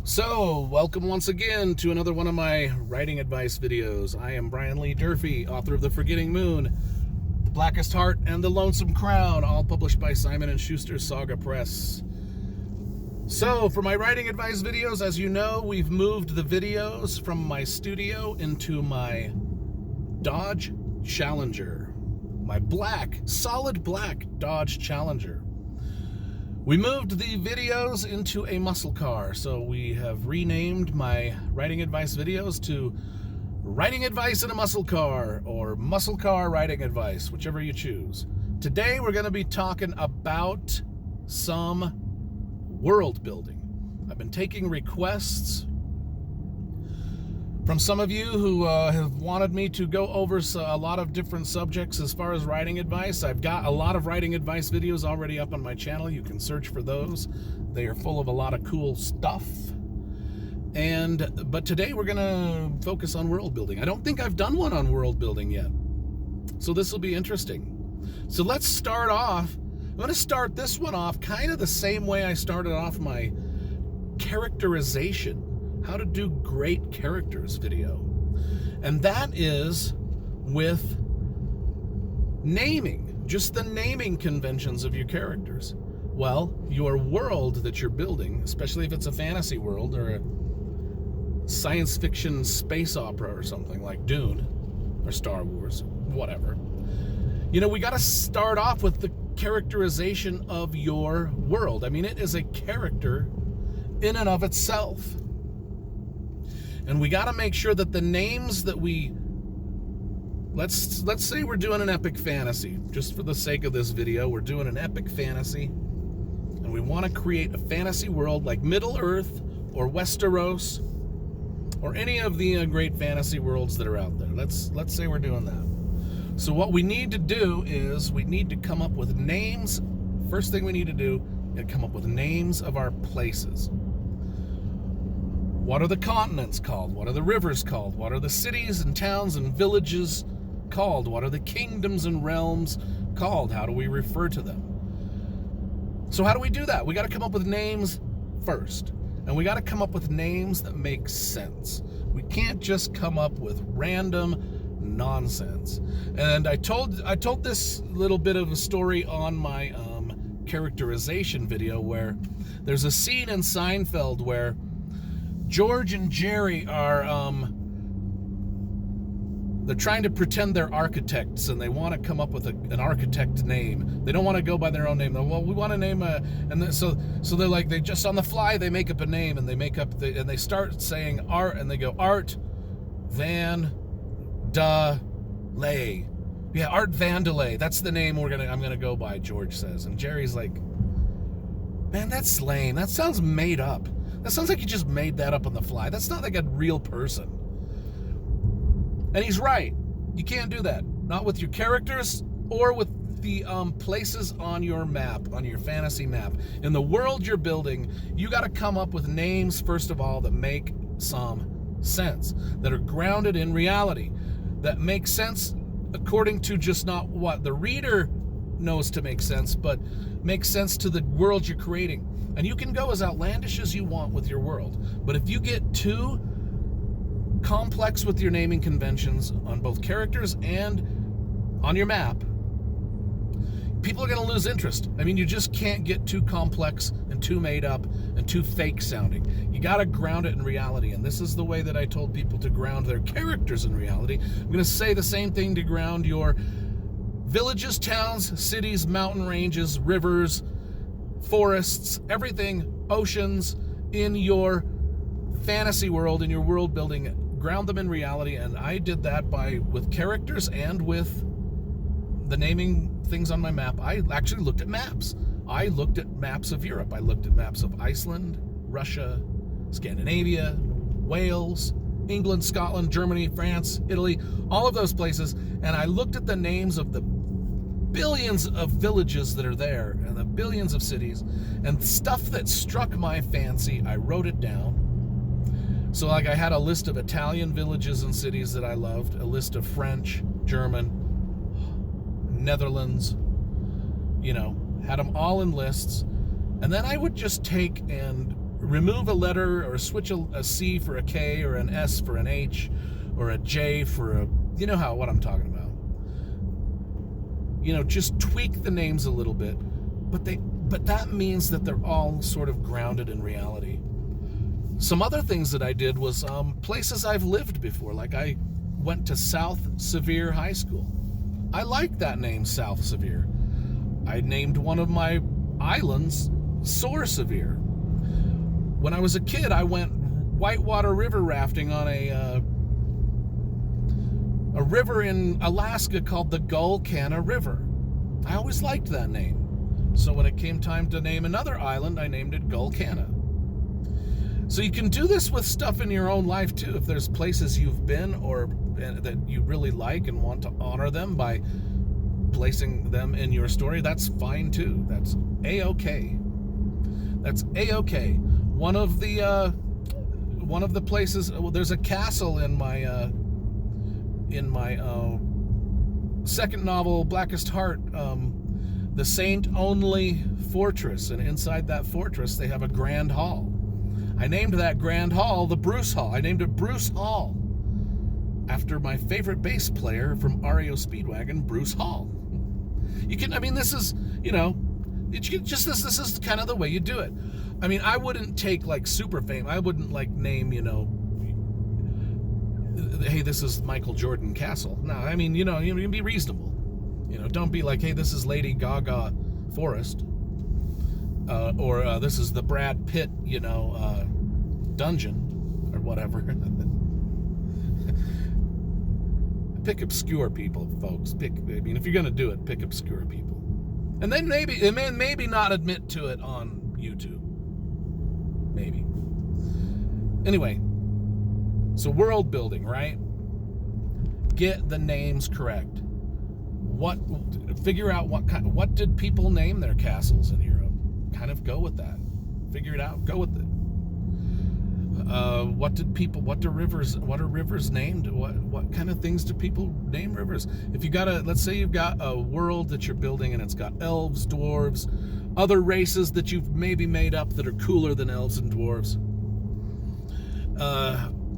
So, welcome once again to another one of my writing advice videos. I am Brian Lee Durfee, author of The Forgetting Moon, The Blackest Heart, and The Lonesome Crown, all published by Simon & Schuster Saga Press. So, for my writing advice videos, as you know, we've moved the videos from my studio into my Dodge Challenger, my solid black Dodge Challenger. We moved the videos into a muscle car, so we have renamed my writing advice videos to Writing Advice in a Muscle Car, or Muscle Car Writing Advice, whichever you choose. Today we're going to be talking about some world building. I've been taking requests from some of you who have wanted me to go over a lot of different subjects as far as writing advice. I've got a lot of writing advice videos already up on my channel. You can search for those. They are full of a lot of cool stuff. But today we're going to focus on world building. I don't think I've done one on world building yet, so this will be interesting. So let's start off. I'm going to start this one off kind of the same way I started off my characterization, how to do great characters video. And that is with naming, just the naming conventions of your characters. Well, your world that you're building, especially if it's a fantasy world or a science fiction space opera or something like Dune or Star Wars, whatever. You know, we got to start off with the characterization of your world. I mean, it is a character in and of itself. And we got to make sure that the names that let's say we're doing an epic fantasy. Just for the sake of this video, we're doing an epic fantasy. And we want to create a fantasy world like Middle-earth or Westeros or any of the great fantasy worlds that are out there. Let's say we're doing that. So what we need to do is we need to come up with names. First thing we need to do is come up with names of our places. What are the continents called? What are the rivers called? What are the cities and towns and villages called? What are the kingdoms and realms called? How do we refer to them? So how do we do that? We got to come up with names first. And we got to come up with names that make sense. We can't just come up with random nonsense. And I told this little bit of a story on my characterization video where there's a scene in Seinfeld where George and Jerry are, they're trying to pretend they're architects and they want to come up with an architect name. They don't want to go by their own name. Well, we want to name so they're like, they just on the fly, they make up a name and they start saying Art and they go Art Van Delay. Yeah, Art Van Delay. That's the name I'm gonna go by, George says. And Jerry's like, man, that's lame. That sounds made up. That sounds like you just made that up on the fly. That's not like a real person. And he's right. You can't do that. Not with your characters or with the places on your map, on your fantasy map. In the world you're building, you got to come up with names, first of all, that make some sense, that are grounded in reality, that make sense according to just not what the reader knows to make sense, but makes sense to the world you're creating. And you can go as outlandish as you want with your world. But if you get too complex with your naming conventions on both characters and on your map, people are going to lose interest. I mean, you just can't get too complex and too made up and too fake sounding. You got to ground it in reality. And this is the way that I told people to ground their characters in reality. I'm going to say the same thing to ground your villages, towns, cities, mountain ranges, rivers, forests, everything, oceans, in your fantasy world, in your world building. Ground them in reality. And I did that with characters and with the naming things on my map. I actually looked at maps. I looked at maps of Europe. I looked at maps of Iceland, Russia, Scandinavia, Wales, England, Scotland, Germany, France, Italy, all of those places. And I looked at the names of the billions of villages that are there and the billions of cities, and stuff that struck my fancy, I wrote it down. So like I had a list of Italian villages and cities that I loved, a list of French, German, Netherlands, had them all in lists. And then I would just take and remove a letter or switch a C for a K or an S for an H or a J for a, you know what I'm talking about. Just tweak the names a little bit, but that means that they're all sort of grounded in reality. Some other things that I did was places I've lived before. Like I went to South Sevier High School. I like that name, South Sevier. I named one of my islands Sore Sevier. When I was a kid, I went whitewater river rafting on a river in Alaska called the Gulkana River. I always liked that name. So when it came time to name another island, I named it Gulkana. So you can do this with stuff in your own life too. If there's places you've been or that you really like and want to honor them by placing them in your story, that's fine too. That's A-okay. That's A-okay. One of the places, there's a castle in my second novel, Blackest Heart, the Saint Only Fortress, and inside that fortress they have a grand hall. I named that grand hall the Bruce Hall. I named it Bruce Hall after my favorite bass player from REO Speedwagon, Bruce Hall. This is, this is kind of the way you do it. I mean, I wouldn't take like super fame. I wouldn't like name, hey, this is Michael Jordan Castle. No, I mean, you can be reasonable. Don't be like, hey, this is Lady Gaga Forest. Or this is the Brad Pitt, dungeon or whatever. Pick obscure people, folks. If you're going to do it, pick obscure people. And then maybe not admit to it on YouTube. Maybe. Anyway, so world building, right? Get the names correct. Figure out what did people name their castles in Europe? Kind of go with that. Figure it out. Go with it. What are rivers named? What kind of things do people name rivers? If let's say you've got a world that you're building and it's got elves, dwarves, other races that you've maybe made up that are cooler than elves and dwarves,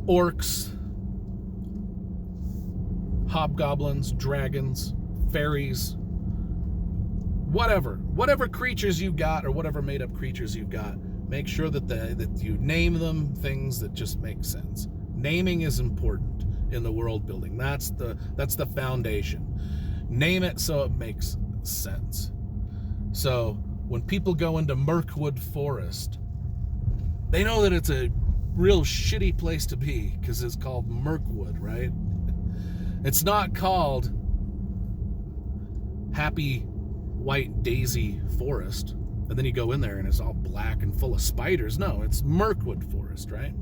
orcs, hobgoblins, dragons, fairies, whatever creatures you got or whatever made up creatures you've got, make sure that you name them things that just make sense. Naming is important in the world building. That's the foundation. Name it so it makes sense. So when people go into Mirkwood Forest, they know that it's a real shitty place to be because it's called Mirkwood, right? It's not called Happy White Daisy Forest, and then you go in there and it's all black and full of spiders. No, it's Mirkwood Forest, right?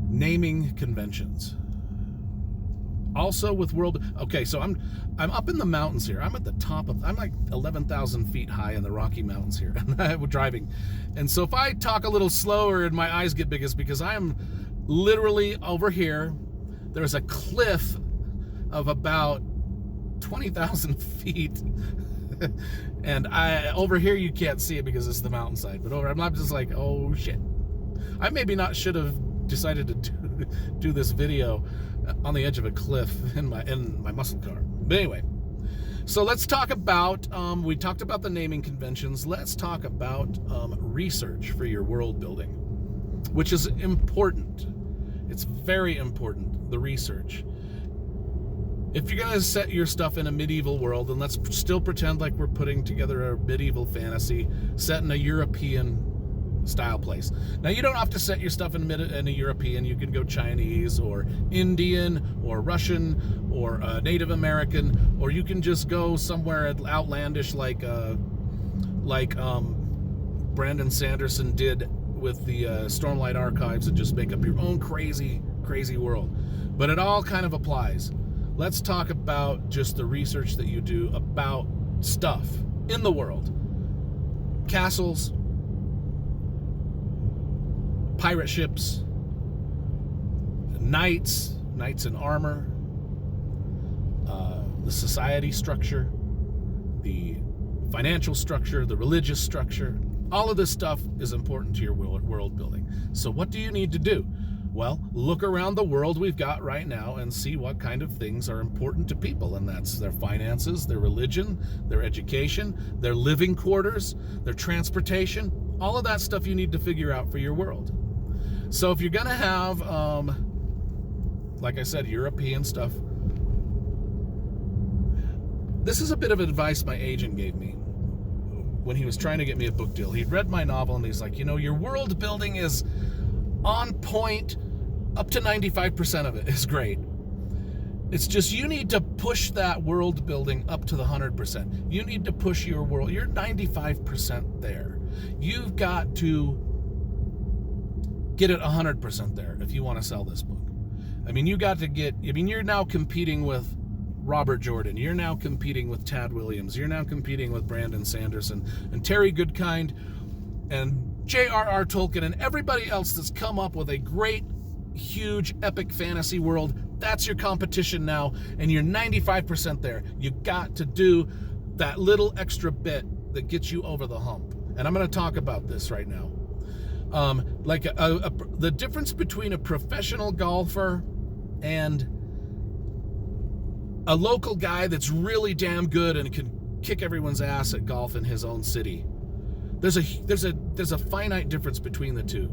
Naming conventions. Also with world, okay, so I'm up in the mountains here. I'm at the top of, I'm like 11,000 feet high in the Rocky Mountains here. I'm driving. And so if I talk a little slower and my eyes get big, it's because I am literally over here. There's a cliff of about 20,000 feet. And over here you can't see it because it's the mountainside. But I'm just like, oh shit. I maybe not should have decided to do this video on the edge of a cliff in my muscle car. But anyway, so let's talk about, we talked about the naming conventions. Let's talk about research for your world building, which is important. It's very important, the research. If you're going to set your stuff in a medieval world, and let's still pretend like we're putting together a medieval fantasy set in a European style place. Now, you don't have to set your stuff in a European. You can go Chinese or Indian or Russian or Native American, or you can just go somewhere outlandish like Brandon Sanderson did with the Stormlight Archives, and just make up your own crazy world. But it all kind of applies. Let's talk about just the research that you do about stuff in the world. Castles, pirate ships, knights in armor, the society structure, the financial structure, the religious structure. All of this stuff is important to your world building. So what do you need to do? Well, look around the world we've got right now and see what kind of things are important to people. And that's their finances, their religion, their education, their living quarters, their transportation. All of that stuff you need to figure out for your world. So if you're going to have, like I said, European stuff, this is a bit of advice my agent gave me when he was trying to get me a book deal. He'd read my novel and he's like, your world building is on point. Up to 95% of it is great. It's just you need to push that world building up to the 100%. You need to push your world. You're 95% there. You've got to get it 100% there if you want to sell this book. You're now competing with Robert Jordan. You're now competing with Tad Williams. You're now competing with Brandon Sanderson and Terry Goodkind and J.R.R. Tolkien and everybody else that's come up with a great, huge, epic fantasy world. That's your competition now, and you're 95% there. You got to do that little extra bit that gets you over the hump. And I'm going to talk about this right now. The difference between a professional golfer and a local guy that's really damn good and can kick everyone's ass at golf in his own city. There's a finite difference between the two.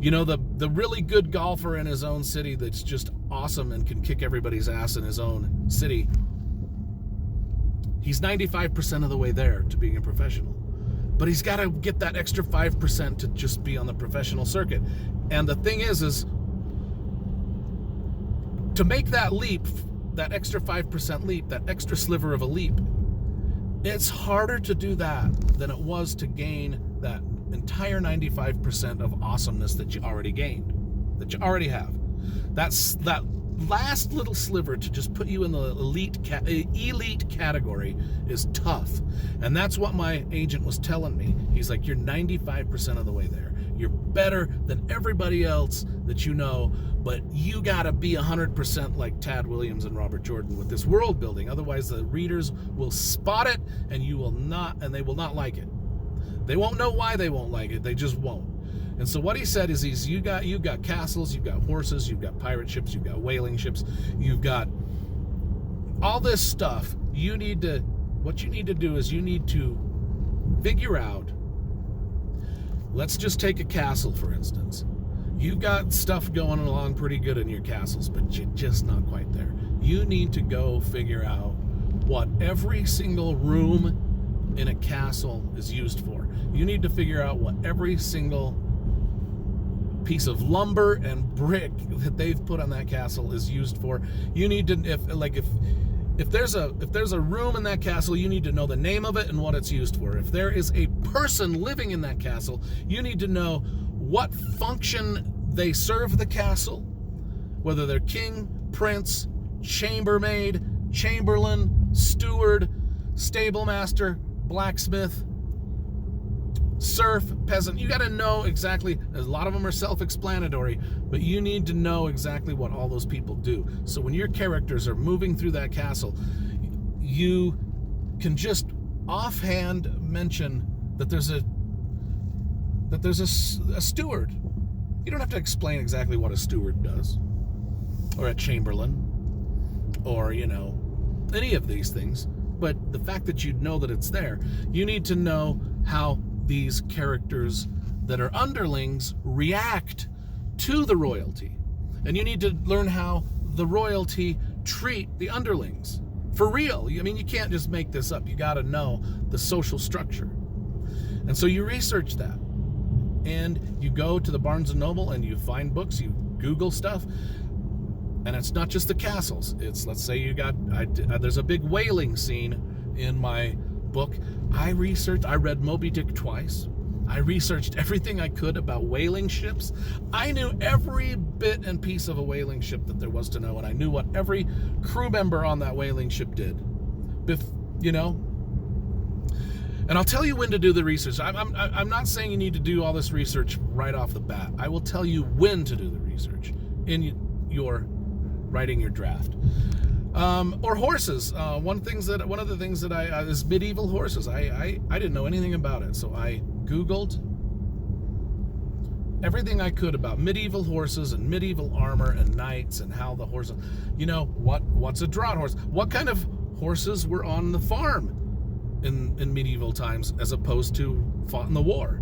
The really good golfer in his own city that's just awesome and can kick everybody's ass in his own city, he's 95% of the way there to being a professional. But he's got to get that extra 5% to just be on the professional circuit. And the thing is to make that leap, that extra 5% leap, that extra sliver of a leap, it's harder to do that than it was to gain that entire 95% of awesomeness that you already gained, that you already have. That's that last little sliver to just put you in the elite category is tough. And that's what my agent was telling me. He's like, you're 95% of the way there. You're better than everybody else that you know, but you gotta be 100% like Tad Williams and Robert Jordan with this world building. Otherwise the readers will spot it and they will not like it. They won't know why they won't like it. They just won't. And so what he said is you've got castles, you've got horses, you've got pirate ships, you've got whaling ships, you've got all this stuff. What you need to do is you need to figure out, let's just take a castle, for instance. You've got stuff going along pretty good in your castles, but you're just not quite there. You need to go figure out what every single room in a castle is used for. You need to figure out what every single piece of lumber and brick that they've put on that castle is used for. You need to, if there's a room in that castle, you need to know the name of it and what it's used for. If there is a person living in that castle, you need to know what function they serve the castle, whether they're king, prince, chambermaid, chamberlain, steward, stable master, blacksmith, serf, peasant. You got to know exactly. A lot of them are self-explanatory, but you need to know exactly what all those people do. So when your characters are moving through that castle, you can just offhand mention that there's a steward. You don't have to explain exactly what a steward does, or a chamberlain, or any of these things. But the fact that you know that it's there, you need to know how these characters that are underlings react to the royalty. And you need to learn how the royalty treat the underlings. For real. You can't just make this up. You got to know the social structure. And so you research that. And you go to the Barnes & Noble and you find books, you Google stuff. And it's not just the castles. It's, let's say there's a big whaling scene in my book. I read Moby Dick twice. I researched everything I could about whaling ships. I knew every bit and piece of a whaling ship that there was to know, and I knew what every crew member on that whaling ship did. And I'll tell you when to do the research. I'm not saying you need to do all this research right off the bat. I will tell you when to do the research in your writing your draft. Or horses. One of the things that I is medieval horses. I didn't know anything about it, so I Googled everything I could about medieval horses and medieval armor and knights and how the horses. What's a draught horse? What kind of horses were on the farm in medieval times as opposed to fought in the war?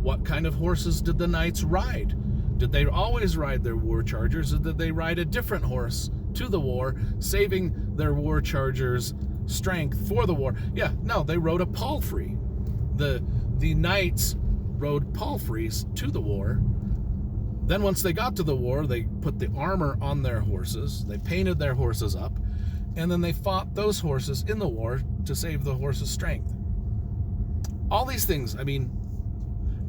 What kind of horses did the knights ride? Did they always ride their war chargers, or did they ride a different horse to the war, saving their war chargers' strength for the war? Yeah, no, they rode a palfrey. The knights rode palfreys to the war. Then once they got to the war, they put the armor on their horses, they painted their horses up, and then they fought those horses in the war to save the horses' strength. All these things, I mean,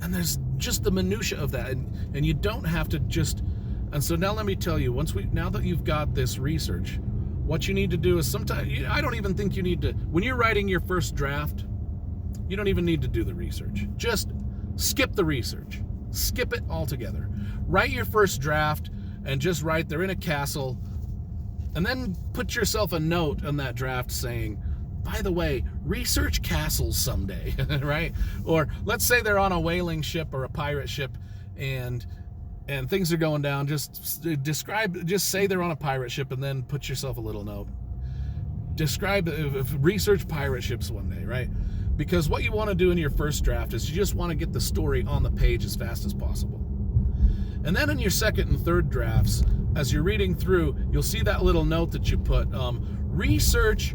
and there's just the minutia of that, and you don't have to just. And so now let me tell you, now that you've got this research, what you need to do is sometimes, I don't even think you need to, when you're writing your first draft, you don't even need to do the research. Just skip the research. Skip it altogether. Write your first draft and just write, they're in a castle, and then put yourself a note on that draft saying, by the way, research castles someday, right? Or let's say they're on a whaling ship or a pirate ship and things are going down. Just say they're on a pirate ship and then put yourself a little note. Research pirate ships one day, right? Because what you want to do in your first draft is you just want to get the story on the page as fast as possible. And then in your second and third drafts, as you're reading through, you'll see that little note that you put, research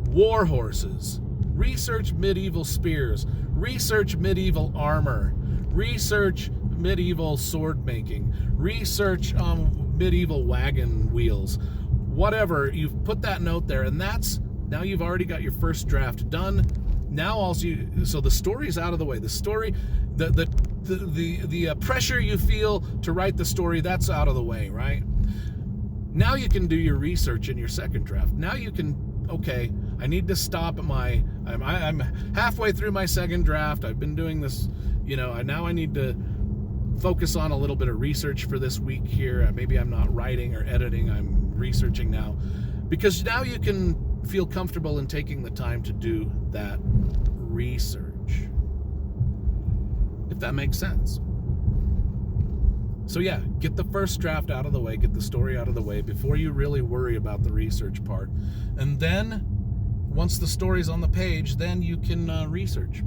war horses, research medieval spears, research medieval armor, research medieval sword making, research medieval wagon wheels, whatever. You've put that note there, and now you've already got your first draft done. Now so the story's out of the way. The story, the pressure you feel to write the story, that's out of the way, right? Now you can do your research in your second draft. Now you can, okay, I need to stop I'm halfway through my second draft. I've been doing this, now I need to focus on a little bit of research for this week here. Maybe I'm not writing or editing, I'm researching now. Because now you can feel comfortable in taking the time to do that research. If that makes sense. So yeah, get the first draft out of the way, get the story out of the way before you really worry about the research part. And then, once the story's on the page, then you can research.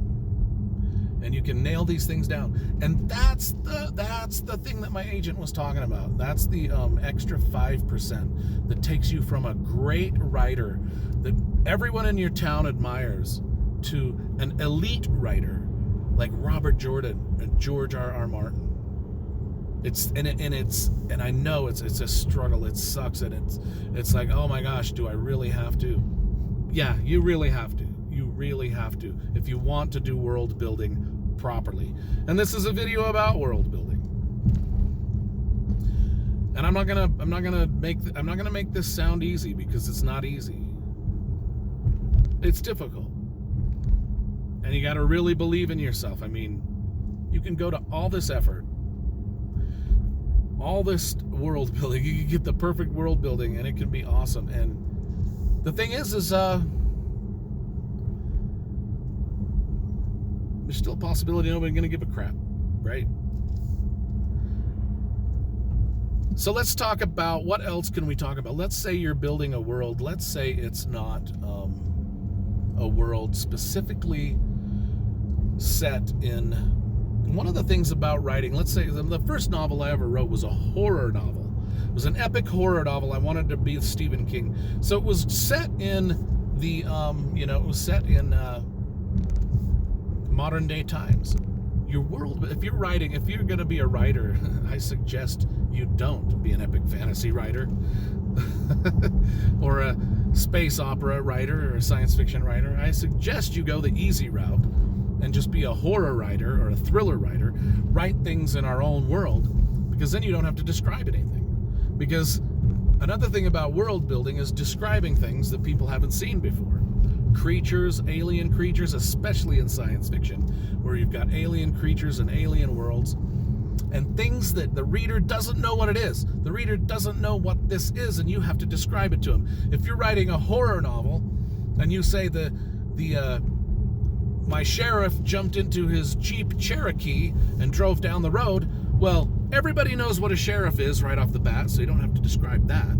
And you can nail these things down. And that's the thing that my agent was talking about. That's the extra 5% that takes you from a great writer that everyone in your town admires to an elite writer like Robert Jordan and George R.R. Martin. And I know it's a struggle. It sucks, and it's like, oh my gosh, do I really have to? Yeah, you really have to. You really have to if you want to do world building properly. And this is a video about world building. And I'm not gonna make this sound easy, because it's not easy. It's difficult. And you got to really believe in yourself. I mean, you can go to all this effort, all this world building. You can get the perfect world building, and it can be awesome. And the thing is there's still a possibility nobody's going to give a crap, right? So let's talk about, what else can we talk about? Let's say you're building a world. Let's say it's not a world specifically set in. One of the things about writing, let's say the first novel I ever wrote was a horror novel. It was an epic horror novel. I wanted to be Stephen King. So it was set in the, it was set in modern day times. Your world, if you're going to be a writer, I suggest you don't be an epic fantasy writer or a space opera writer or a science fiction writer. I suggest you go the easy route and just be a horror writer or a thriller writer. Write things in our own world, because then you don't have to describe anything. Because another thing about world building is describing things that people haven't seen before. Creatures, alien creatures, especially in science fiction, where you've got alien creatures and alien worlds. and things that the reader doesn't know what it is. The reader doesn't know what this is, and you have to describe it to him. If you're writing a horror novel and you say my sheriff jumped into his Jeep Cherokee and drove down the road, well, everybody knows what a sheriff is right off the bat, so you don't have to describe that.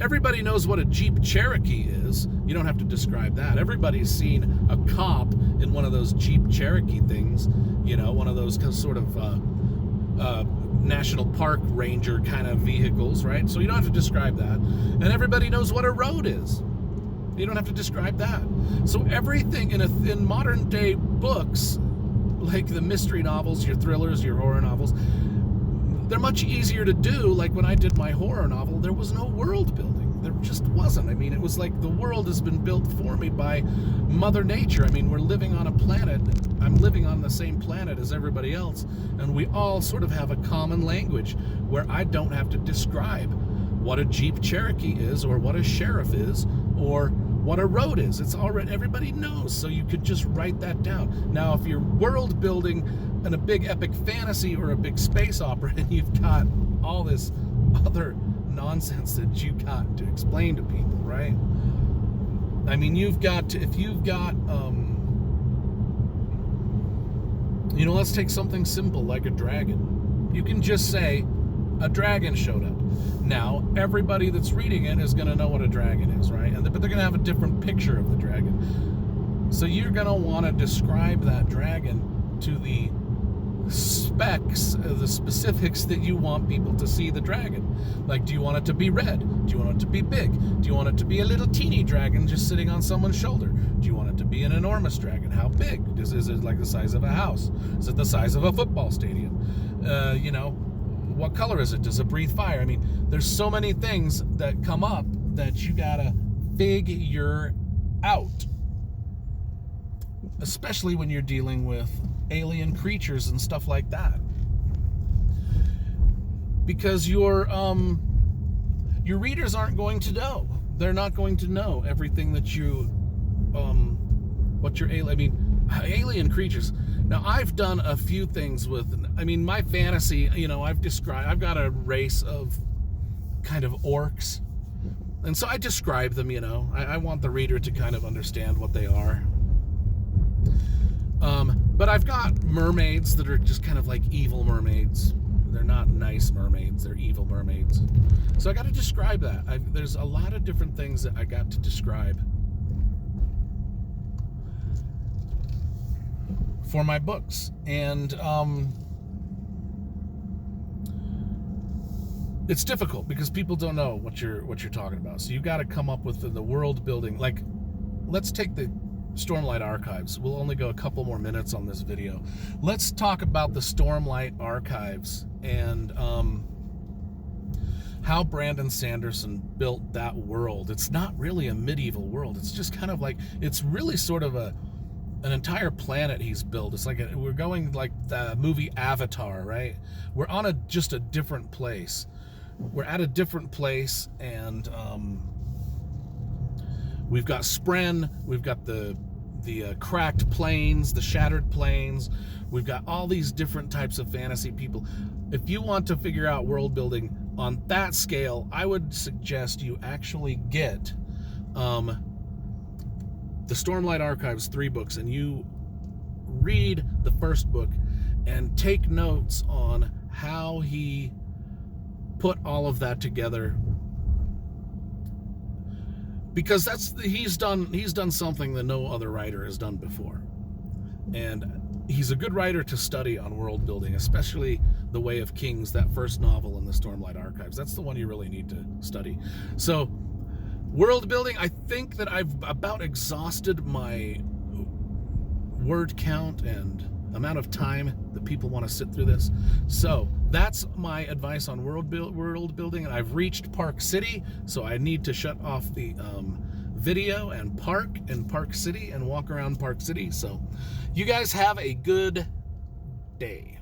Everybody knows what a Jeep Cherokee is. You don't have to describe that. Everybody's seen a cop in one of those Jeep Cherokee things, one of those sort of national park ranger kind of vehicles, right? So you don't have to describe that. And everybody knows what a road is. You don't have to describe that. So everything in modern day books, like the mystery novels, your thrillers, your horror novels, they're much easier to do. Like when I did my horror novel, there was no world building. There just wasn't. I mean, it was like the world has been built for me by Mother Nature. I mean, we're living on a planet. I'm living on the same planet as everybody else, and we all sort of have a common language where I don't have to describe what a Jeep Cherokee is, or what a sheriff is, or what a road is. It's already, everybody knows, so you could just write that down. Now, if you're world building in a big epic fantasy or a big space opera, and you've got all this other nonsense that you got to explain to people, right? I mean, if you've got, let's take something simple like a dragon. You can just say, a dragon showed up. Now, everybody that's reading it is going to know what a dragon is, right? But they're going to have a different picture of the dragon. So you're going to want to describe that dragon to the specifics that you want people to see the dragon. Like, do you want it to be red? Do you want it to be big? Do you want it to be a little teeny dragon just sitting on someone's shoulder? Do you want it to be an enormous dragon? How big? Is it like the size of a house? Is it the size of a football stadium? What color is it? Does it breathe fire? I mean, there's so many things that come up that you gotta figure out, especially when you're dealing with alien creatures and stuff like that, because your readers aren't going to know. They're not going to know everything that what your alien creatures. Now, I've done a few things with, my fantasy, I've got a race of kind of orcs, and so I describe them, I want the reader to kind of understand what they are. But I've got mermaids that are just kind of like evil mermaids. They're not nice mermaids, they're evil mermaids. So I got to describe that. There's a lot of different things that I got to describe for my books, and it's difficult because people don't know what you're talking about. So you got to come up with the world building. Like, let's take the Stormlight Archives. We'll only go a couple more minutes on this video. Let's talk about the Stormlight Archives and how Brandon Sanderson built that world. It's not really a medieval world. It's just kind of like, it's really sort of an entire planet he's built. It's like we're going like the movie Avatar, right? We're on just a different place. We're at a different place, and we've got Spren, we've got the cracked plains, the shattered plains. We've got all these different types of fantasy people. If you want to figure out world building on that scale, I would suggest you actually get the Stormlight Archives 3 books, and you read the first book and take notes on how he put all of that together, because he's done something that no other writer has done before, and he's a good writer to study on world building, especially The Way of Kings, that first novel in the Stormlight Archives. That's the one you really need to study. So world building, I think that I've about exhausted my word count and amount of time that people want to sit through this. So that's my advice on world building, and I've reached Park City, so I need to shut off the video and park in Park City and walk around Park City. So you guys have a good day.